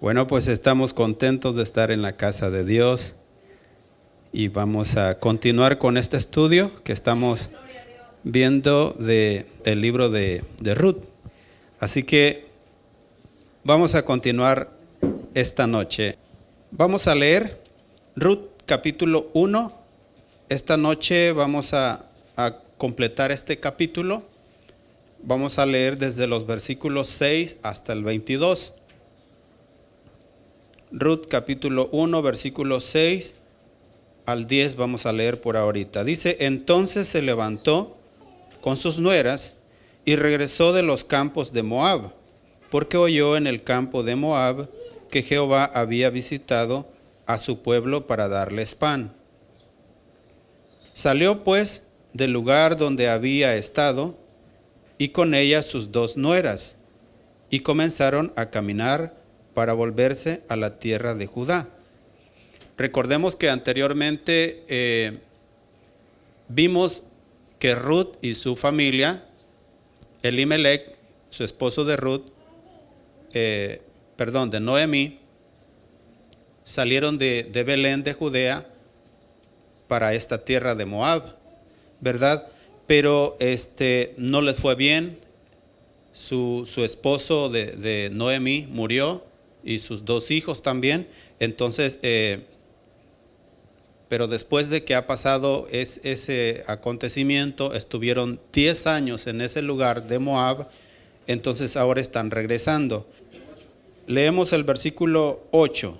Bueno, pues estamos contentos de estar en la casa de Dios y vamos a continuar con este estudio que estamos viendo del libro de Ruth. Así que vamos a continuar esta noche. Vamos a leer Ruth capítulo 1. Esta noche vamos a completar este capítulo. Vamos a leer desde los versículos 6 hasta el 22. Ruth capítulo 1, versículo 6 al 10 vamos a leer por ahorita. Dice: entonces se levantó con sus nueras y regresó de los campos de Moab, porque oyó en el campo de Moab que Jehová había visitado a su pueblo para darles pan. Salió pues del lugar donde había estado, y con ella sus dos nueras, y comenzaron a caminar para volverse a la tierra de Judá. Recordemos que anteriormente vimos que Ruth y su familia, Elimelech, su esposo de Ruth, de Noemí, salieron de Belén de Judea para esta tierra de Moab, ¿verdad? Pero no les fue bien. Su esposo de Noemí murió y sus dos hijos también. Entonces, pero después de que ha pasado ese acontecimiento, estuvieron 10 años en ese lugar de Moab. Entonces ahora están regresando. Leemos el versículo 8.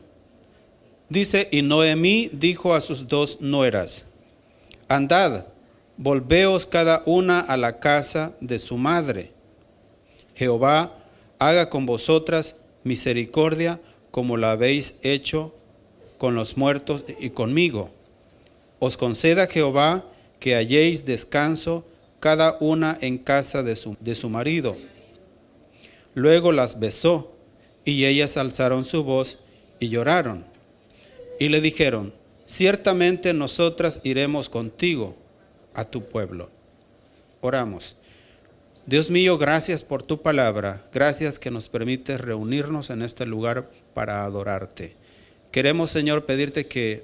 Dice: y Noemí dijo a sus dos nueras: andad, volveos cada una a la casa de su madre. Jehová haga con vosotras misericordia como la habéis hecho con los muertos y conmigo. Os conceda Jehová que halléis descanso cada una en casa de su marido. Luego las besó, y ellas alzaron su voz y lloraron. Y le dijeron: ciertamente nosotras iremos contigo a tu pueblo. Oramos. Dios mío, gracias por tu palabra. Gracias que nos permites reunirnos en este lugar para adorarte. Queremos, Señor, pedirte que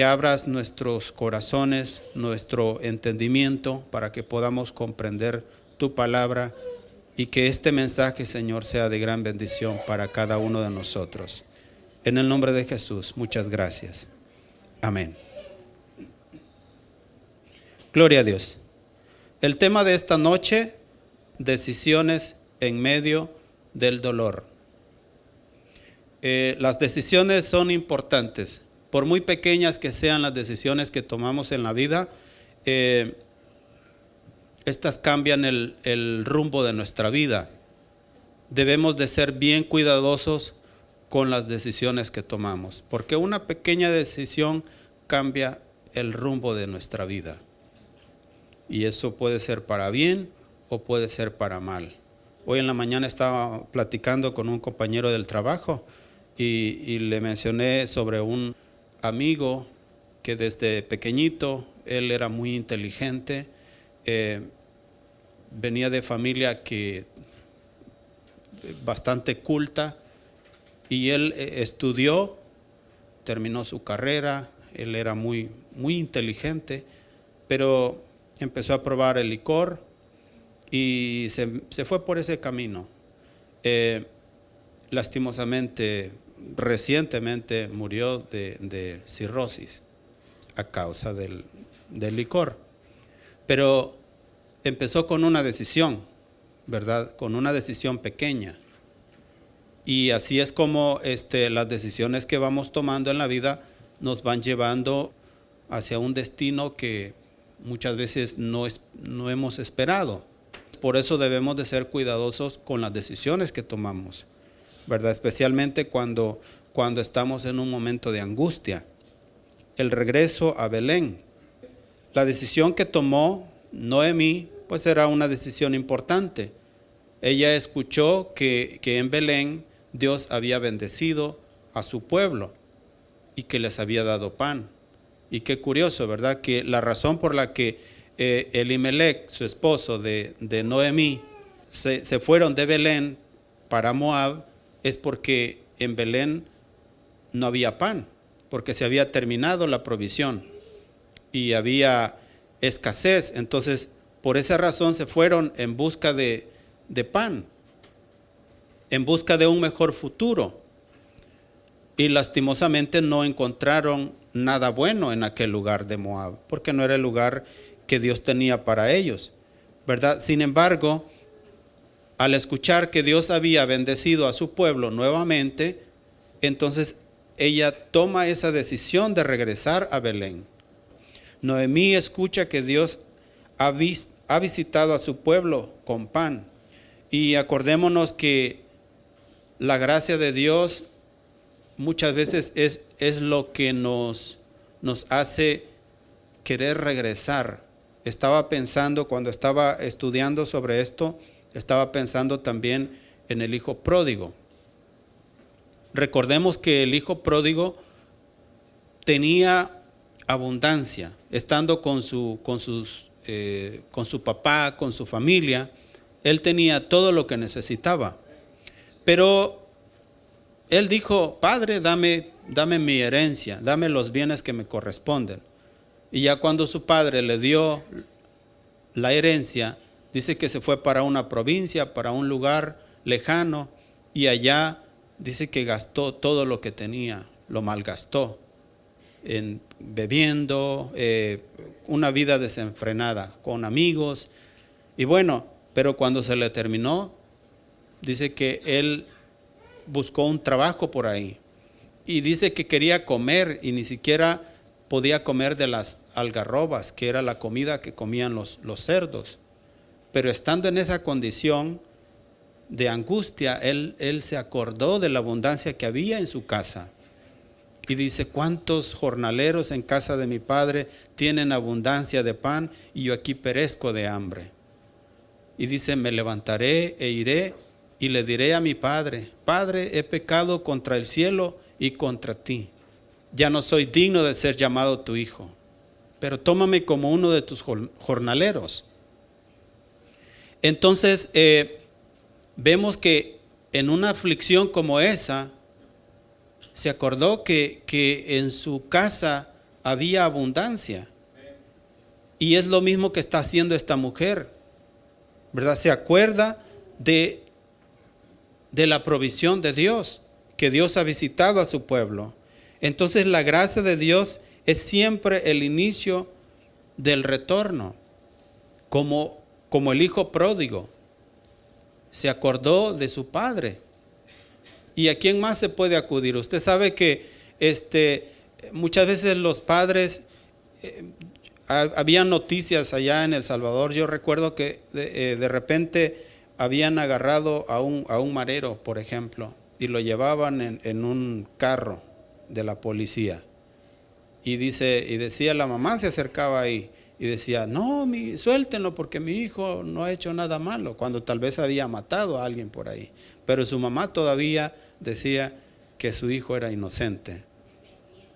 abras nuestros corazones, nuestro entendimiento, para que podamos comprender tu palabra y que este mensaje, Señor, sea de gran bendición para cada uno de nosotros. En el nombre de Jesús, muchas gracias. Amén. Gloria a Dios. El tema de esta noche: decisiones en medio del dolor. Las decisiones son importantes. Por muy pequeñas que sean las decisiones que tomamos en la vida, estas cambian el rumbo de nuestra vida. Debemos de ser bien cuidadosos con las decisiones que tomamos, porque una pequeña decisión cambia el rumbo de nuestra vida. Y eso puede ser para bien o puede ser para mal. Hoy en la mañana estaba platicando con un compañero del trabajo y le mencioné sobre un amigo que desde pequeñito él era muy inteligente, venía de familia bastante culta, y él estudió, terminó su carrera. Él era muy, muy inteligente, pero empezó a probar el licor y se fue por ese camino. Lastimosamente, recientemente murió de cirrosis a causa del licor. Pero empezó con una decisión, ¿verdad? Con una decisión pequeña. Y así es como las decisiones que vamos tomando en la vida nos van llevando hacia un destino que muchas veces no hemos esperado. Por eso debemos de ser cuidadosos con las decisiones que tomamos, ¿verdad? Especialmente cuando estamos en un momento de angustia. El regreso a Belén. La decisión que tomó Noemí, pues era una decisión importante. Ella escuchó que en Belén Dios había bendecido a su pueblo y que les había dado pan. Y qué curioso, ¿verdad? Que la razón por la que Elimelech, su esposo de Noemí, se fueron de Belén para Moab, es porque en Belén no había pan, porque se había terminado la provisión y había escasez. Entonces, por esa razón se fueron en busca de pan, en busca de un mejor futuro. Y lastimosamente no encontraron nada bueno en aquel lugar de Moab, porque no era el lugar que Dios tenía para ellos, ¿verdad? Sin embargo, al escuchar que Dios había bendecido a su pueblo nuevamente, entonces ella toma esa decisión de regresar a Belén. Noemí escucha que Dios ha visitado a su pueblo con pan. Y acordémonos que la gracia de Dios muchas veces es lo que nos hace querer regresar. Estaba pensando, cuando estaba estudiando sobre esto, estaba pensando también en el hijo pródigo. Recordemos que el hijo pródigo tenía abundancia, estando con su papá, con su familia. Él tenía todo lo que necesitaba. Pero él dijo: Padre, dame mi herencia, dame los bienes que me corresponden. Y ya cuando su padre le dio la herencia, dice que se fue para una provincia, para un lugar lejano, y allá dice que gastó todo lo que tenía, lo malgastó, en bebiendo, una vida desenfrenada, con amigos. Y bueno, pero cuando se le terminó, dice que él buscó un trabajo por ahí. Y dice que quería comer y ni siquiera podía comer de las algarrobas, que era la comida que comían los cerdos. Pero estando en esa condición de angustia, él se acordó de la abundancia que había en su casa. Y dice: ¿cuántos jornaleros en casa de mi padre tienen abundancia de pan y yo aquí perezco de hambre? Y dice: me levantaré e iré y le diré a mi padre: Padre, he pecado contra el cielo y contra ti. Ya no soy digno de ser llamado tu hijo, pero tómame como uno de tus jornaleros. Entonces vemos que en una aflicción como esa, se acordó que en su casa había abundancia. Y es lo mismo que está haciendo esta mujer, ¿verdad? Se acuerda de la provisión de Dios, que Dios ha visitado a su pueblo. Entonces la gracia de Dios es siempre el inicio del retorno, como el hijo pródigo se acordó de su padre. ¿Y a quién más se puede acudir? Usted sabe que muchas veces los padres, había noticias allá en El Salvador. Yo recuerdo que de repente habían agarrado a un marero, por ejemplo, y lo llevaban en un carro de la policía. Y decía, la mamá se acercaba ahí y decía: no, suéltenlo porque mi hijo no ha hecho nada malo, cuando tal vez había matado a alguien por ahí. Pero su mamá todavía decía que su hijo era inocente,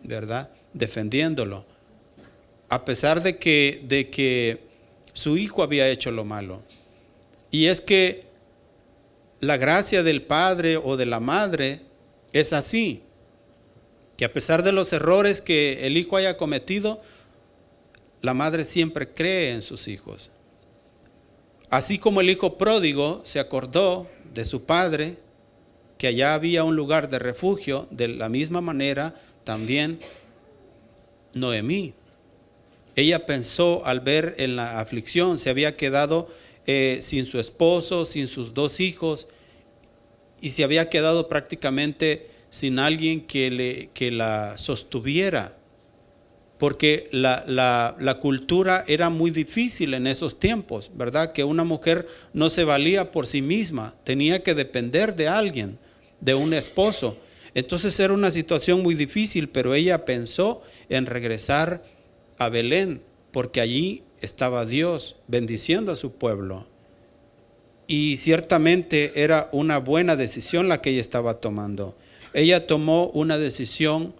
¿verdad? Defendiéndolo, a pesar de que su hijo había hecho lo malo. Y es que la gracia del padre o de la madre es así, que a pesar de los errores que el hijo haya cometido, la madre siempre cree en sus hijos. Así como el hijo pródigo se acordó de su padre, que allá había un lugar de refugio, de la misma manera también Noemí. Ella pensó, al ver en la aflicción, se había quedado sin su esposo, sin sus 2 hijos, y se había quedado prácticamente sin alguien que la sostuviera, porque la cultura era muy difícil en esos tiempos, ¿verdad? Que una mujer no se valía por sí misma, tenía que depender de alguien, de un esposo. Entonces era una situación muy difícil, pero ella pensó en regresar a Belén, porque allí estaba Dios bendiciendo a su pueblo. Y ciertamente era una buena decisión la que ella estaba tomando. Ella tomó una decisión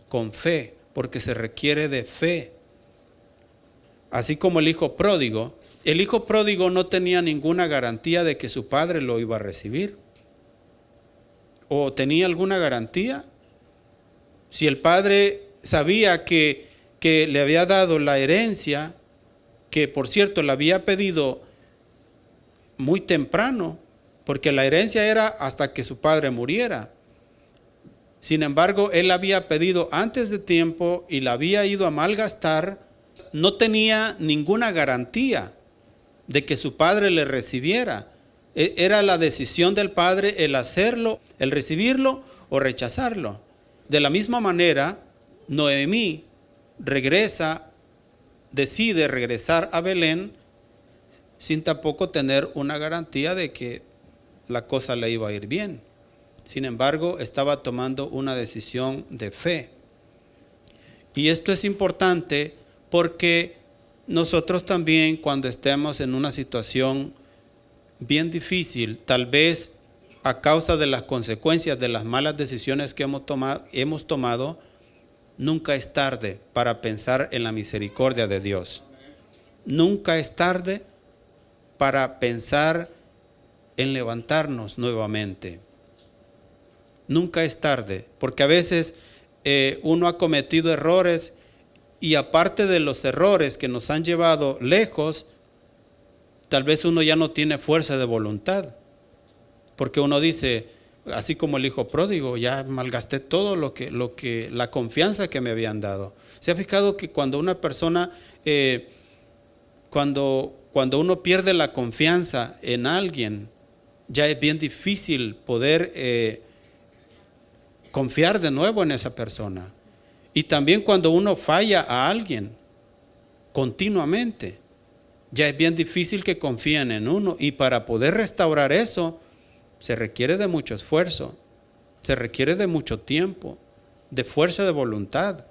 con fe, porque se requiere de fe. Así como el hijo pródigo no tenía ninguna garantía de que su padre lo iba a recibir. o tenía alguna garantía? Si el padre sabía que le había dado la herencia, que por cierto le había pedido muy temprano, porque la herencia era hasta que su padre muriera. Sin embargo, él había pedido antes de tiempo y la había ido a malgastar. No tenía ninguna garantía de que su padre le recibiera. Era la decisión del padre el hacerlo, el recibirlo o rechazarlo. De la misma manera, Noemí decide regresar a Belén sin tampoco tener una garantía de que la cosa le iba a ir bien. Sin embargo, estaba tomando una decisión de fe. Y esto es importante porque nosotros también, cuando estemos en una situación bien difícil, tal vez a causa de las consecuencias de las malas decisiones que hemos tomado, nunca es tarde para pensar en la misericordia de Dios. Nunca es tarde para pensar en levantarnos nuevamente. Nunca es tarde, porque a veces uno ha cometido errores y aparte de los errores que nos han llevado lejos, tal vez uno ya no tiene fuerza de voluntad, porque uno dice, así como el hijo pródigo, ya malgasté todo la confianza que me habían dado. ¿Se ha fijado que cuando una persona, cuando uno pierde la confianza en alguien, ya es bien difícil poder confiar de nuevo en esa persona? Y también cuando uno falla a alguien continuamente, ya es bien difícil que confíen en uno. Y para poder restaurar eso, se requiere de mucho esfuerzo, se requiere de mucho tiempo, de fuerza de voluntad.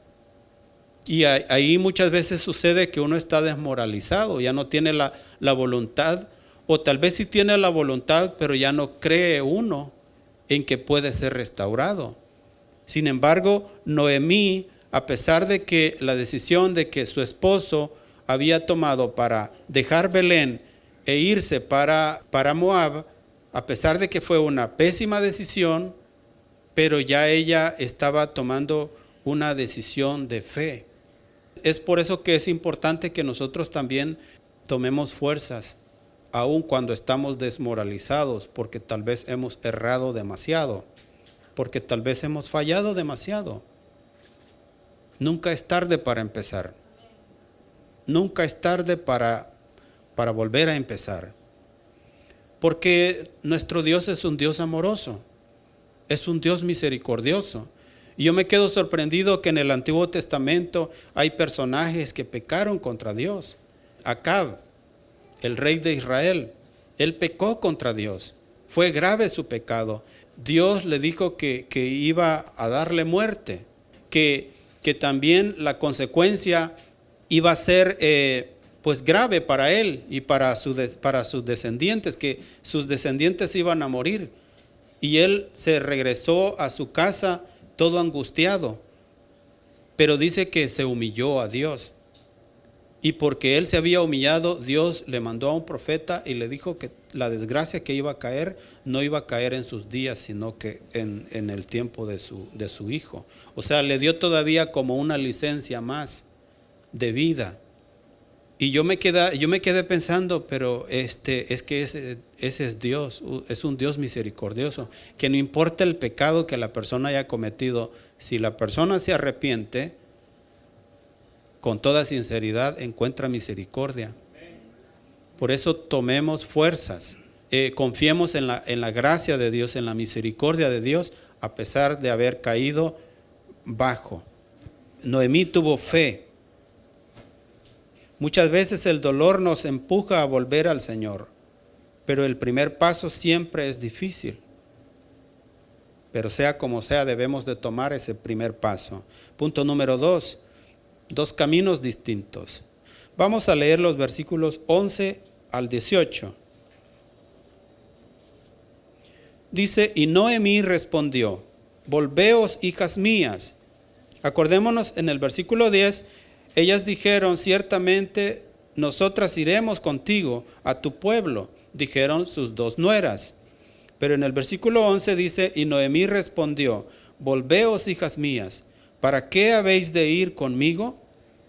Y ahí muchas veces sucede que uno está desmoralizado, ya no tiene la voluntad, o tal vez sí tiene la voluntad, pero ya no cree uno en que puede ser restaurado. Sin embargo, Noemí, a pesar de que la decisión de que su esposo había tomado para dejar Belén e irse para Moab, a pesar de que fue una pésima decisión, pero ya ella estaba tomando una decisión de fe. Es por eso que es importante que nosotros también tomemos fuerzas, aun cuando estamos desmoralizados, porque tal vez hemos errado demasiado, porque tal vez hemos fallado demasiado. Nunca es tarde para empezar. Nunca es tarde para volver a empezar. Porque nuestro Dios es un Dios amoroso, es un Dios misericordioso. Y yo me quedo sorprendido que en el Antiguo Testamento hay personajes que pecaron contra Dios. Acab, el rey de Israel, él pecó contra Dios. Fue grave su pecado. Dios le dijo que iba a darle muerte, que también la consecuencia iba a ser pues grave para él y para sus descendientes, que sus descendientes iban a morir. Y él se regresó a su casa todo angustiado, pero dice que se humilló a Dios. Y porque él se había humillado, Dios le mandó a un profeta y le dijo que la desgracia que iba a caer no iba a caer en sus días, sino que en el tiempo de su hijo. O sea, le dio todavía como una licencia más de vida. Y yo me quedé pensando, pero es que ese es Dios, es un Dios misericordioso, que no importa el pecado que la persona haya cometido, si la persona se arrepiente, con toda sinceridad encuentra misericordia. Por eso tomemos fuerzas, confiemos en la gracia de Dios, en la misericordia de Dios, a pesar de haber caído bajo. Noemí tuvo fe. Muchas veces el dolor nos empuja a volver al Señor, pero el primer paso siempre es difícil. Pero sea como sea, debemos de tomar ese primer paso. Punto número 2, dos caminos distintos. Vamos a leer los versículos 11 al 18. Dice, y Noemí respondió, volveos, hijas mías. Acordémonos en el versículo 10, ellas dijeron, ciertamente nosotras iremos contigo a tu pueblo, dijeron sus dos nueras. Pero en el versículo 11 dice, y Noemí respondió, volveos, hijas mías, ¿para qué habéis de ir conmigo?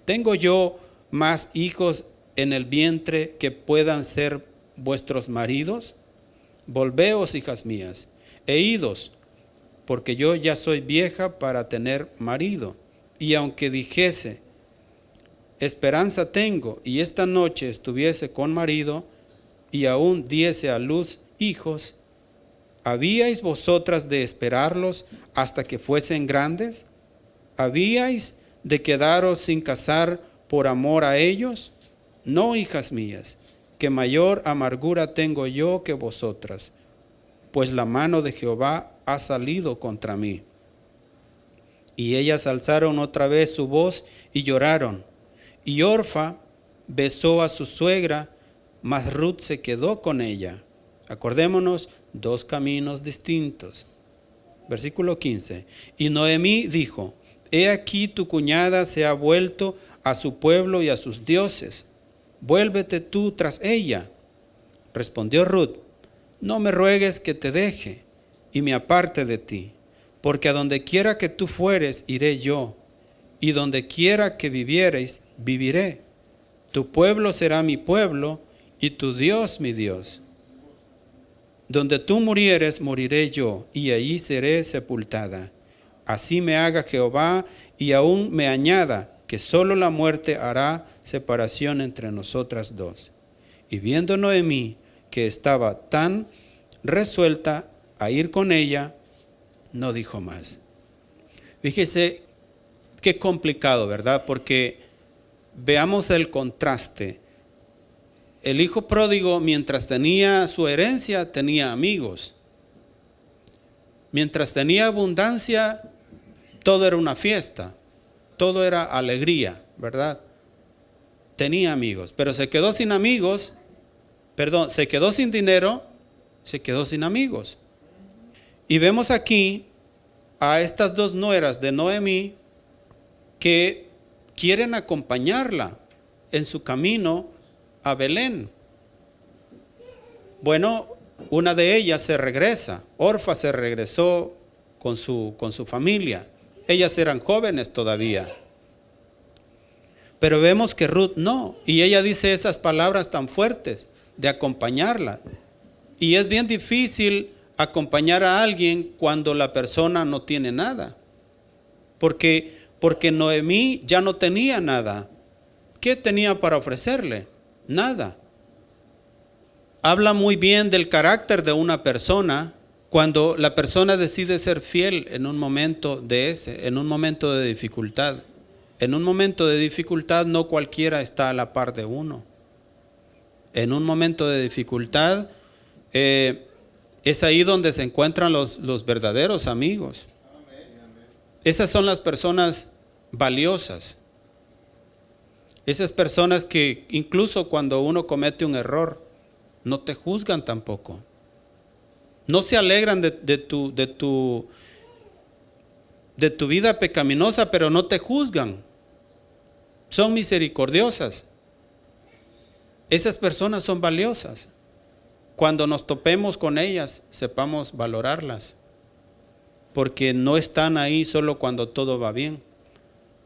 ¿Tengo yo más hijos en el vientre que puedan ser vuestros maridos? Volveos, hijas mías, e idos, porque yo ya soy vieja para tener marido. Y aunque dijese, esperanza tengo, y esta noche estuviese con marido, y aún diese a luz hijos, ¿habíais vosotras de esperarlos hasta que fuesen grandes? ¿Habíais de quedaros sin casar por amor a ellos? No, hijas mías, que mayor amargura tengo yo que vosotras, pues la mano de Jehová ha salido contra mí. Y ellas alzaron otra vez su voz y lloraron. Y Orfa besó a su suegra, mas Ruth se quedó con ella. Acordémonos, dos caminos distintos. Versículo 15. Y Noemí dijo, he aquí tu cuñada se ha vuelto a su pueblo y a sus dioses. Vuélvete tú tras ella. Respondió Ruth, no me ruegues que te deje y me aparte de ti, porque a donde quiera que tú fueres, iré yo, y donde quiera que viviereis, viviré. Tu pueblo será mi pueblo, y tu Dios mi Dios. Donde tú murieres, moriré yo, y allí seré sepultada. Así me haga Jehová, y aún me añada, que solo la muerte hará separación entre nosotras dos. Y viendo Noemí que estaba tan resuelta a ir con ella, no dijo más. Fíjese qué complicado, ¿verdad? Porque veamos el contraste. El hijo pródigo, mientras tenía su herencia, tenía amigos. Mientras tenía abundancia, todo era una fiesta, todo era alegría, ¿verdad? Tenía amigos, pero se quedó sin amigos, se quedó sin dinero, se quedó sin amigos. Y vemos aquí a estas dos nueras de Noemí que quieren acompañarla en su camino a Belén. Bueno, una de ellas se regresa. Orfa se regresó con su familia. Ellas eran jóvenes todavía. Pero vemos que Ruth no. Y ella dice esas palabras tan fuertes de acompañarla. Y es bien difícil acompañar a alguien cuando la persona no tiene nada. Porque Noemí ya no tenía nada. ¿Qué tenía para ofrecerle? Nada. Habla muy bien del carácter de una persona cuando la persona decide ser fiel en un momento en un momento de dificultad. En un momento de dificultad no cualquiera está a la par de uno. En un momento de dificultad es ahí donde se encuentran los verdaderos amigos. Esas son las personas valiosas. Esas personas que incluso cuando uno comete un error, no te juzgan tampoco. No se alegran de tu vida pecaminosa, pero no te juzgan. Son misericordiosas. Esas personas son valiosas. Cuando nos topemos con ellas, sepamos valorarlas. Porque no están ahí solo cuando todo va bien,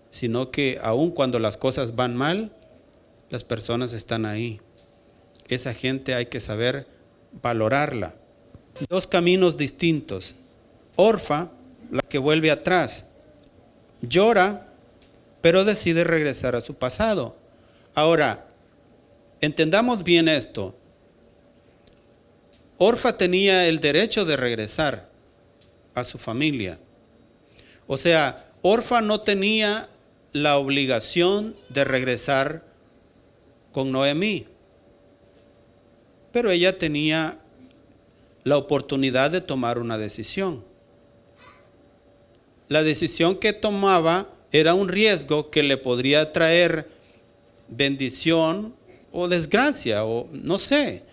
sino que aun cuando las cosas van mal, las personas están ahí. Esa gente hay que saber valorarla. Dos caminos distintos. Orfa, la que vuelve atrás, llora, pero decide regresar a su pasado. Ahora, entendamos bien esto. Orfa tenía el derecho de regresar a su familia. O sea, Orfa no tenía la obligación de regresar con Noemí, pero ella tenía la oportunidad de tomar una decisión. La decisión que tomaba era un riesgo que le podría traer bendición o desgracia, o no sé.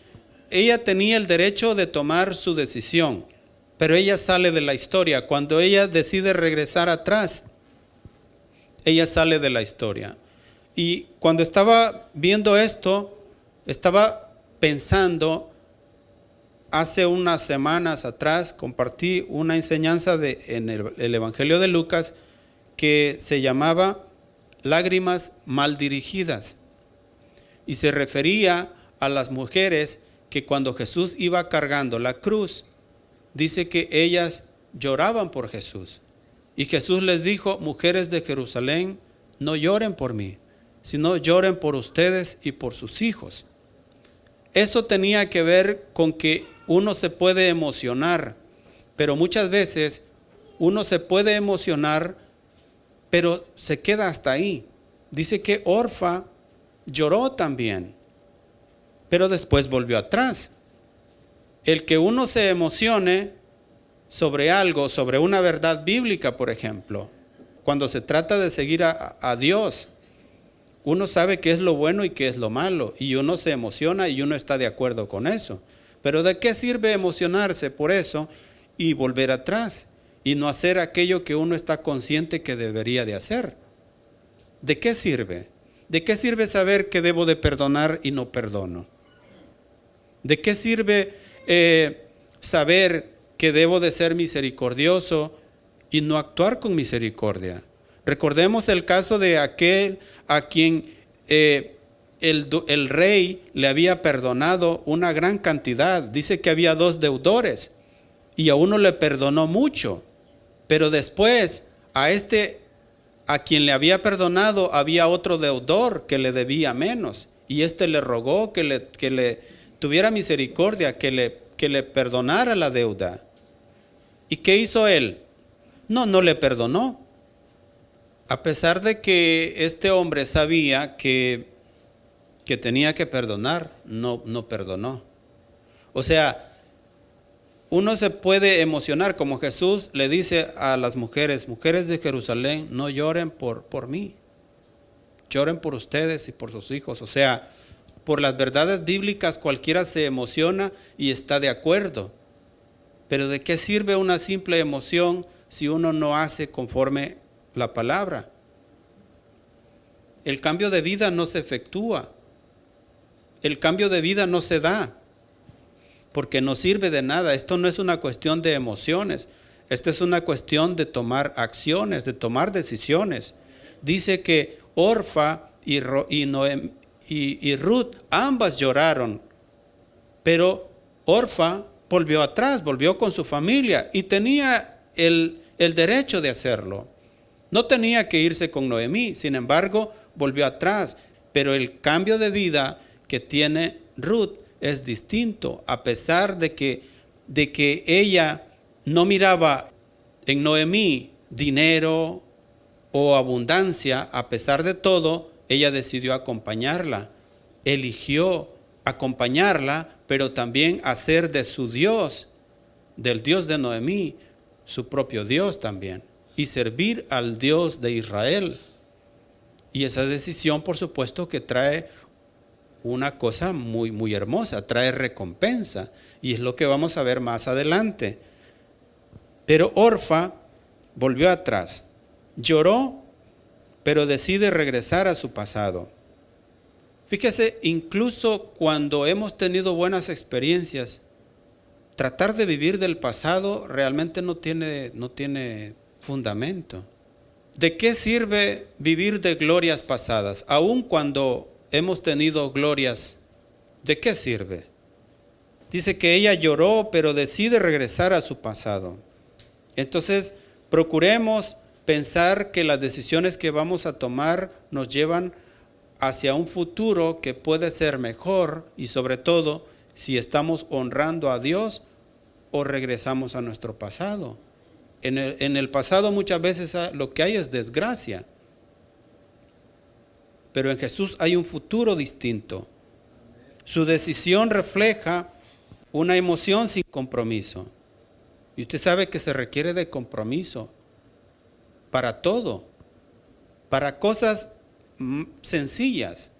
Ella tenía el derecho de tomar su decisión, pero ella sale de la historia. Cuando ella decide regresar atrás, ella sale de la historia. Y cuando estaba viendo esto, estaba pensando hace unas semanas atrás compartí una enseñanza en el Evangelio de Lucas que se llamaba lágrimas mal dirigidas, y se refería a las mujeres que cuando Jesús iba cargando la cruz, dice que ellas lloraban por Jesús. Y Jesús les dijo: mujeres de Jerusalén, no lloren por mí, sino lloren por ustedes y por sus hijos. Eso tenía que ver con que uno se puede emocionar, pero muchas veces uno se puede emocionar, pero se queda hasta ahí. Dice que Orfa lloró también, pero después volvió atrás. El que uno se emocione sobre algo, sobre una verdad bíblica, por ejemplo, cuando se trata de seguir a Dios, uno sabe qué es lo bueno y qué es lo malo, y uno se emociona y uno está de acuerdo con eso. Pero ¿de qué sirve emocionarse por eso y volver atrás y no hacer aquello que uno está consciente que debería de hacer? ¿De qué sirve? ¿De qué sirve saber que debo de perdonar y no perdono? ¿De qué sirve saber que debo de ser misericordioso y no actuar con misericordia? Recordemos el caso de aquel a quien el rey le había perdonado una gran cantidad. Dice que había 2 deudores y a uno le perdonó mucho, pero después a quien le había perdonado había otro deudor que le debía menos, y le rogó que le tuviera misericordia, que le perdonara la deuda. ¿Y qué hizo él? No le perdonó. A pesar de que este hombre sabía que tenía que perdonar, no perdonó. O sea, uno se puede emocionar, como Jesús le dice a las mujeres: mujeres de Jerusalén, no lloren por mí, lloren por ustedes y por sus hijos. O sea, por las verdades bíblicas cualquiera se emociona y está de acuerdo. Pero ¿de qué sirve una simple emoción si uno no hace conforme la palabra? El cambio de vida no se efectúa. El cambio de vida no se da, porque no sirve de nada. Esto no es una cuestión de emociones. Esto es una cuestión de tomar acciones, de tomar decisiones. Dice que Orfa y Ruth ambas lloraron, pero Orfa volvió atrás, volvió con su familia y tenía el derecho de hacerlo. No tenía que irse con Noemí, sin embargo, volvió atrás. Pero el cambio de vida que tiene Ruth es distinto, a pesar de que ella no miraba en Noemí dinero o abundancia. A pesar de todo, ella decidió acompañarla, eligió acompañarla, pero también hacer de su Dios, del Dios de Noemí, su propio Dios también, y servir al Dios de Israel. Y esa decisión, por supuesto, que trae una cosa muy, muy hermosa, trae recompensa, y es lo que vamos a ver más adelante. Pero Orfa volvió atrás, lloró, pero decide regresar a su pasado. Fíjese, incluso cuando hemos tenido buenas experiencias, tratar de vivir del pasado realmente no tiene fundamento. ¿De qué sirve vivir de glorias pasadas? Aun cuando hemos tenido glorias, ¿de qué sirve? Dice que ella lloró, pero decide regresar a su pasado. Entonces, procuremos pensar que las decisiones que vamos a tomar nos llevan hacia un futuro que puede ser mejor, y sobre todo si estamos honrando a Dios o regresamos a nuestro pasado. En el pasado muchas veces lo que hay es desgracia, pero en Jesús hay un futuro distinto. Su decisión refleja una emoción sin compromiso, y usted sabe que se requiere de compromiso para todo, para cosas sencillas,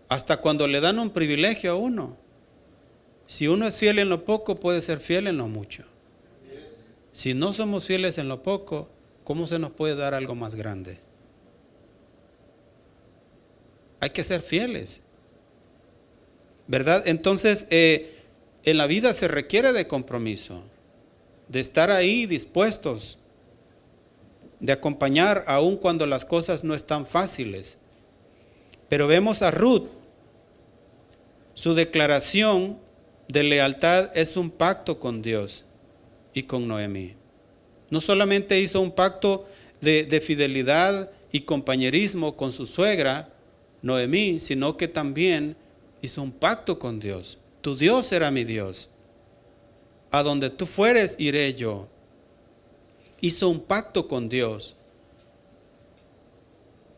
hasta cuando le dan un privilegio a uno. Si uno es fiel en lo poco, puede ser fiel en lo mucho. Si no somos fieles en lo poco, ¿cómo se nos puede dar algo más grande? Hay que ser fieles, ¿verdad? Entonces, En la vida se requiere de compromiso, de estar ahí dispuestos, de acompañar aun cuando las cosas no están fáciles. Pero vemos a Ruth, su declaración de lealtad es un pacto con Dios y con Noemí. No solamente hizo un pacto de fidelidad y compañerismo con su suegra, Noemí, sino que también hizo un pacto con Dios. Tu Dios será mi Dios. A donde tú fueres, iré yo. Hizo un pacto con Dios.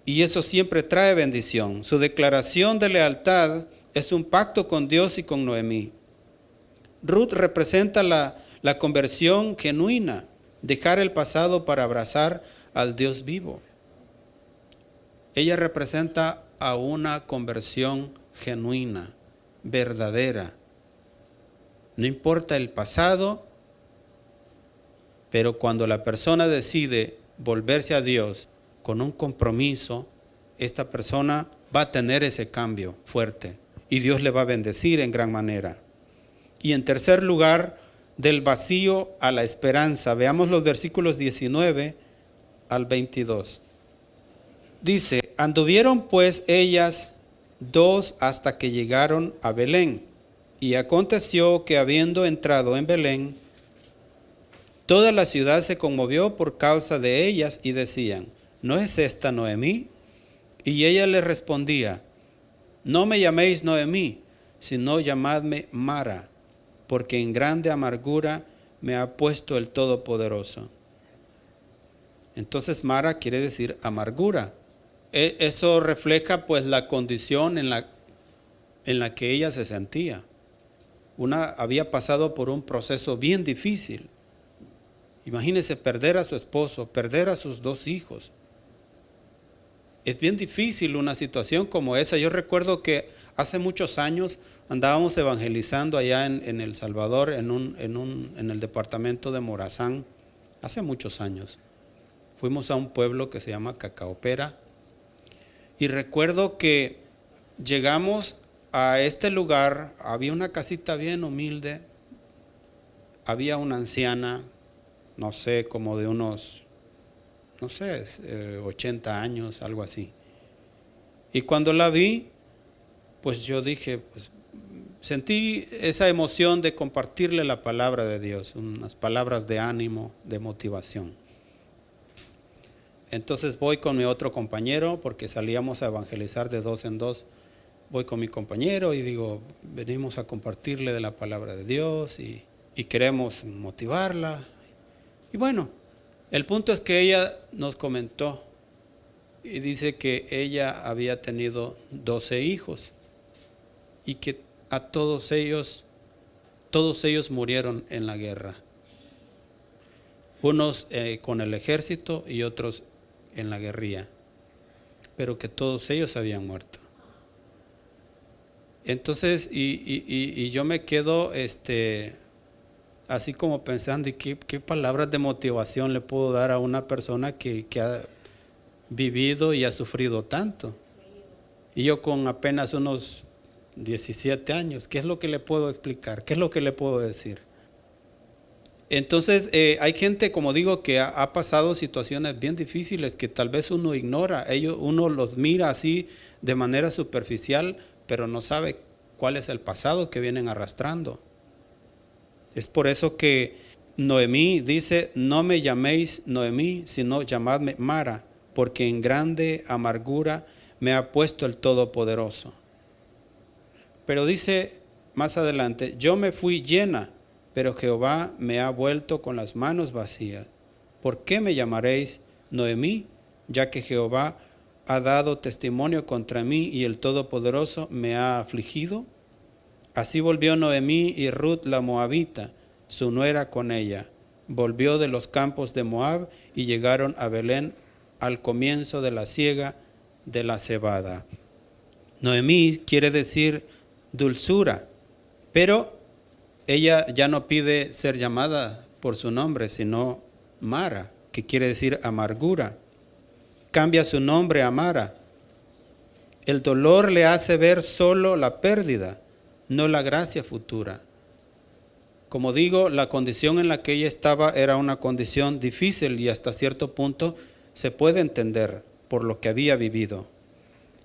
Y eso siempre trae bendición. Su declaración de lealtad es un pacto con Dios y con Noemí. Ruth representa la conversión genuina, dejar el pasado para abrazar al Dios vivo. Ella representa a una conversión genuina, verdadera. No importa el pasado, pero cuando la persona decide volverse a Dios con un compromiso, esta persona va a tener ese cambio fuerte y Dios le va a bendecir en gran manera. Y en tercer lugar, del vacío a la esperanza. Veamos los versículos 19 al 22. Dice, anduvieron pues ellas dos hasta que llegaron a Belén. Y aconteció que habiendo entrado en Belén, toda la ciudad se conmovió por causa de ellas y decían, ¿no es esta Noemí? Y ella les respondía, no me llaméis Noemí, sino llamadme Mara, porque en grande amargura me ha puesto el Todopoderoso. Entonces Mara quiere decir amargura. Eso refleja pues la condición en la que ella se sentía. Había pasado por un proceso bien difícil. Imagínese perder a su esposo, perder a sus dos hijos. Es bien difícil una situación como esa. Yo recuerdo que hace muchos años andábamos evangelizando allá en El Salvador, en el departamento de Morazán, hace muchos años. Fuimos a un pueblo que se llama Cacaopera y recuerdo que llegamos a este lugar, había una casita bien humilde, había una anciana, no sé, como de unos, 80 años, algo así. Y cuando la vi, pues yo dije, pues sentí esa emoción de compartirle la palabra de Dios, unas palabras de ánimo, de motivación. Entonces voy con mi otro compañero, porque salíamos a evangelizar de dos en dos. Voy con mi compañero y digo, venimos a compartirle de la palabra de Dios y queremos motivarla. Y bueno, el punto es que ella nos comentó y dice que ella había tenido 12 hijos y que a todos ellos murieron en la guerra. Unos con el ejército y otros en la guerrilla, pero que todos ellos habían muerto. Entonces, y yo me quedo así como pensando, ¿y qué palabras de motivación le puedo dar a una persona que ha vivido y ha sufrido tanto? Y yo con apenas unos 17 años, ¿qué es lo que le puedo explicar? ¿Qué es lo que le puedo decir? Entonces, hay gente, como digo, que ha pasado situaciones bien difíciles que tal vez uno ignora. Uno los mira así de manera superficial, pero no sabe cuál es el pasado que vienen arrastrando. Es por eso que Noemí dice, no me llaméis Noemí, sino llamadme Mara, porque en grande amargura me ha puesto el Todopoderoso. Pero dice más adelante, yo me fui llena, pero Jehová me ha vuelto con las manos vacías. ¿Por qué me llamaréis Noemí? Ya que Jehová ha dado testimonio contra mí y el Todopoderoso me ha afligido. Así volvió Noemí y Ruth la moabita, su nuera con ella. Volvió de los campos de Moab y llegaron a Belén al comienzo de la siega de la cebada. Noemí quiere decir dulzura, pero ella ya no pide ser llamada por su nombre, sino Mara, que quiere decir amargura. Cambia su nombre a Mara. El dolor le hace ver solo la pérdida, no la gracia futura. Como digo, la condición en la que ella estaba era una condición difícil y hasta cierto punto se puede entender por lo que había vivido.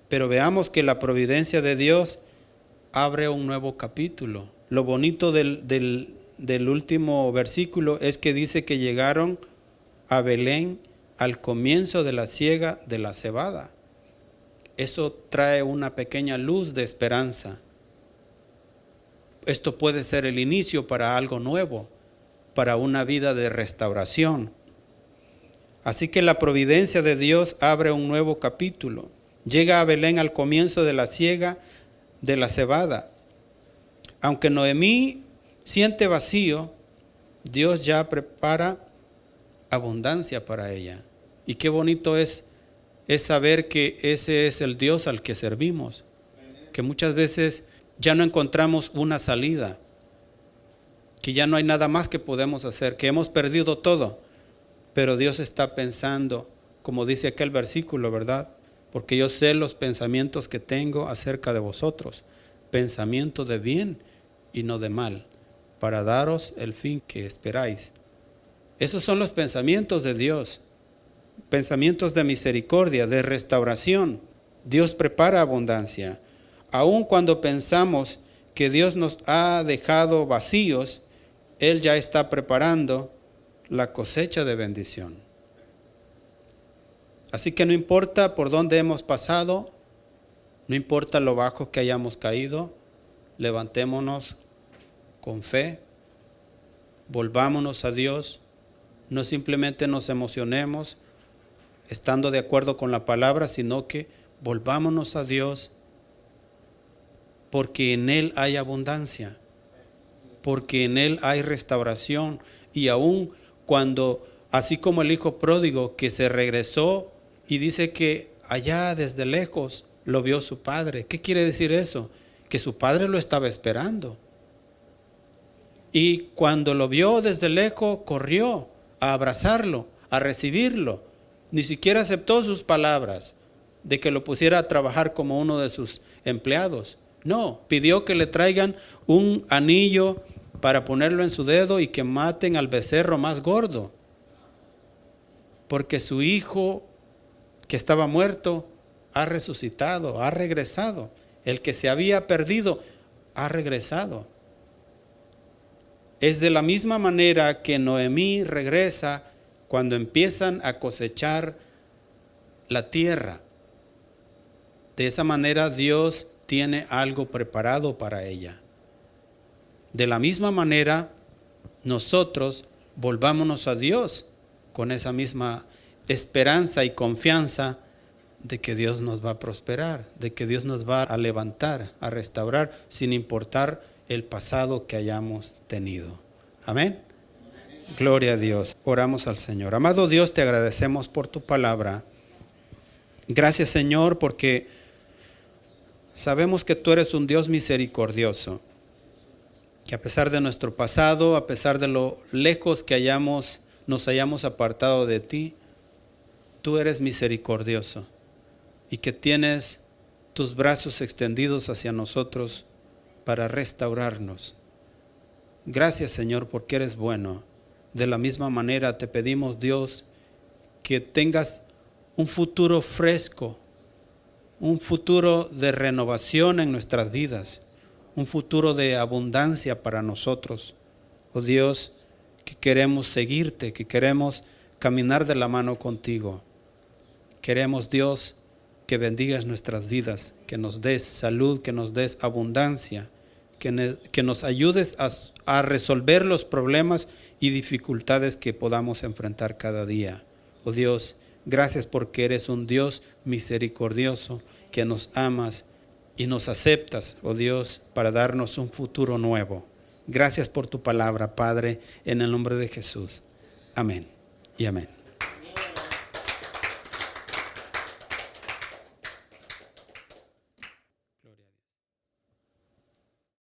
Pero veamos que la providencia de Dios abre un nuevo capítulo. Lo bonito del último versículo es que dice que llegaron a Belén al comienzo de la siega de la cebada. Eso trae una pequeña luz de esperanza. Esto puede ser el inicio para algo nuevo, para una vida de restauración. Así que la providencia de Dios abre un nuevo capítulo. Llega a Belén al comienzo de la siega de la cebada. Aunque Noemí siente vacío, Dios ya prepara abundancia para ella. Y qué bonito es saber que ese es el Dios al que servimos. Que muchas veces ya no encontramos una salida, que ya no hay nada más que podemos hacer, que hemos perdido todo. Pero Dios está pensando, como dice aquel versículo, ¿verdad? Porque yo sé los pensamientos que tengo acerca de vosotros, pensamiento de bien y no de mal, para daros el fin que esperáis. Esos son los pensamientos de Dios, pensamientos de misericordia, de restauración. Dios prepara abundancia. Aun cuando pensamos que Dios nos ha dejado vacíos, Él ya está preparando la cosecha de bendición. Así que no importa por dónde hemos pasado, no importa lo bajo que hayamos caído, levantémonos con fe, volvámonos a Dios, no simplemente nos emocionemos estando de acuerdo con la palabra, sino que volvámonos a Dios, porque en Él hay abundancia, porque en Él hay restauración. Y aún cuando, así como el hijo pródigo que se regresó y dice que allá desde lejos lo vio su padre. ¿Qué quiere decir eso? Que su padre lo estaba esperando. Y cuando lo vio desde lejos, corrió a abrazarlo, a recibirlo. Ni siquiera aceptó sus palabras de que lo pusiera a trabajar como uno de sus empleados. No, pidió que le traigan un anillo para ponerlo en su dedo y que maten al becerro más gordo. Porque su hijo que estaba muerto ha resucitado, ha regresado. El que se había perdido ha regresado. Es de la misma manera que Noemí regresa cuando empiezan a cosechar la tierra. De esa manera Dios tiene algo preparado para ella. De la misma manera, nosotros volvámonos a Dios con esa misma esperanza y confianza de que Dios nos va a prosperar, de que Dios nos va a levantar, a restaurar, sin importar el pasado que hayamos tenido. Amén. Gloria a Dios. Oramos al Señor. Amado Dios, te agradecemos por tu palabra. Gracias, Señor, porque sabemos que tú eres un Dios misericordioso, que a pesar de nuestro pasado, a pesar de lo lejos que nos hayamos apartado de ti, tú eres misericordioso y que tienes tus brazos extendidos hacia nosotros para restaurarnos. Gracias, Señor, porque eres bueno. De la misma manera te pedimos, Dios, que tengas un futuro fresco, un futuro de renovación en nuestras vidas, un futuro de abundancia para nosotros. Oh Dios, que queremos seguirte, que queremos caminar de la mano contigo. Queremos, Dios, que bendigas nuestras vidas, que nos des salud, que nos des abundancia, que nos ayudes a resolver los problemas y dificultades que podamos enfrentar cada día. Oh Dios, gracias porque eres un Dios misericordioso, que nos amas y nos aceptas, oh Dios, para darnos un futuro nuevo. Gracias por tu palabra, Padre, en el nombre de Jesús. Amén y amén.